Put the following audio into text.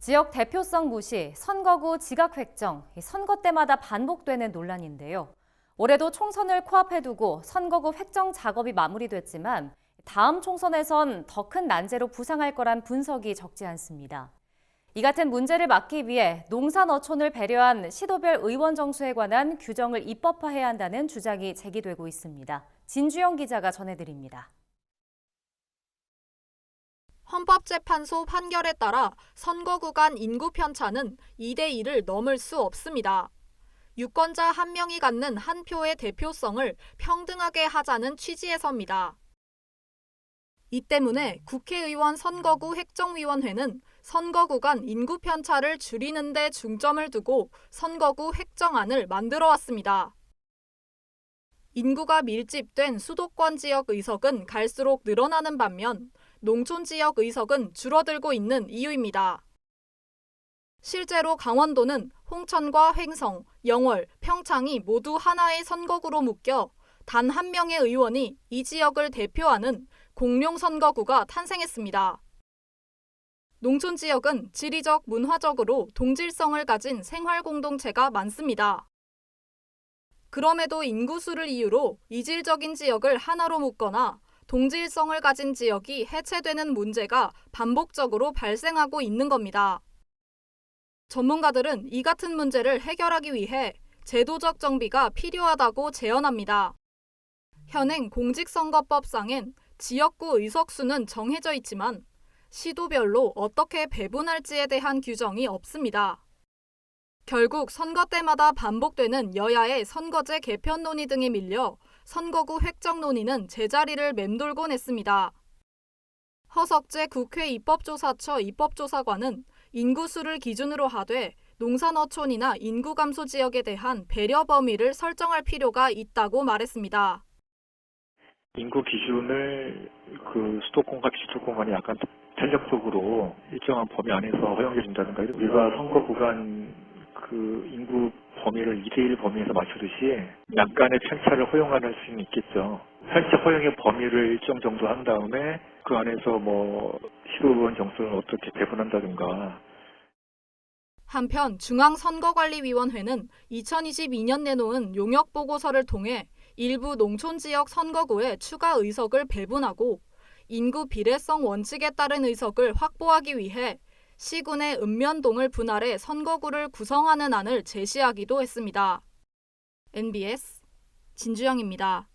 지역 대표성 무시, 선거구 지각 획정, 선거 때마다 반복되는 논란인데요. 올해도 총선을 코앞에 두고 선거구 획정 작업이 마무리됐지만 다음 총선에선 더 큰 난제로 부상할 거란 분석이 적지 않습니다. 이 같은 문제를 막기 위해 농산어촌을 배려한 시도별 의원 정수에 관한 규정을 입법화해야 한다는 주장이 제기되고 있습니다. 진주영 기자가 전해드립니다. 헌법재판소 판결에 따라 선거 구간 인구 편차는 2대1을 넘을 수 없습니다. 유권자 한 명이 갖는 한 표의 대표성을 평등하게 하자는 취지에서입니다. 이 때문에 국회의원 선거구 획정위원회는 선거 구간 인구 편차를 줄이는 데 중점을 두고 선거구 획정안을 만들어 왔습니다. 인구가 밀집된 수도권 지역 의석은 갈수록 늘어나는 반면 농촌 지역 의석은 줄어들고 있는 이유입니다. 실제로 강원도는 홍천과 횡성, 영월, 평창이 모두 하나의 선거구로 묶여 단 한 명의 의원이 이 지역을 대표하는 공룡 선거구가 탄생했습니다. 농촌 지역은 지리적, 문화적으로 동질성을 가진 생활 공동체가 많습니다. 그럼에도 인구수를 이유로 이질적인 지역을 하나로 묶거나 동질성을 가진 지역이 해체되는 문제가 반복적으로 발생하고 있는 겁니다. 전문가들은 이 같은 문제를 해결하기 위해 제도적 정비가 필요하다고 제언합니다. 현행 공직선거법상엔 지역구 의석수는 정해져 있지만 시도별로 어떻게 배분할지에 대한 규정이 없습니다. 결국 선거 때마다 반복되는 여야의 선거제 개편 논의 등에 밀려 선거구 획정 논의는 제자리를 맴돌곤 했습니다. 허석재 국회 입법조사처 입법조사관은 인구수를 기준으로 하되 농산어촌이나 인구 감소 지역에 대한 배려 범위를 설정할 필요가 있다고 말했습니다. 인구 기준을 수도권과 비수도권 간에 약간 탄력적으로 일정한 범위 안에서 허용해 준다든가, 우리가 선거 구간 인구 범위를 2대1 범위에서 맞추듯이 약간의 편차를 허용할 수는 있겠죠. 편차 허용의 범위를 일정 정도 한 다음에 그 안에서 시도의원 정수를 어떻게 배분한다든가. 한편 중앙선거관리위원회는 2022년 내놓은 용역보고서를 통해 일부 농촌 지역 선거구에 추가 의석을 배분하고 인구 비례성 원칙에 따른 의석을 확보하기 위해 시군의 읍면동을 분할해 선거구를 구성하는 안을 제시하기도 했습니다. NBS 진주영입니다.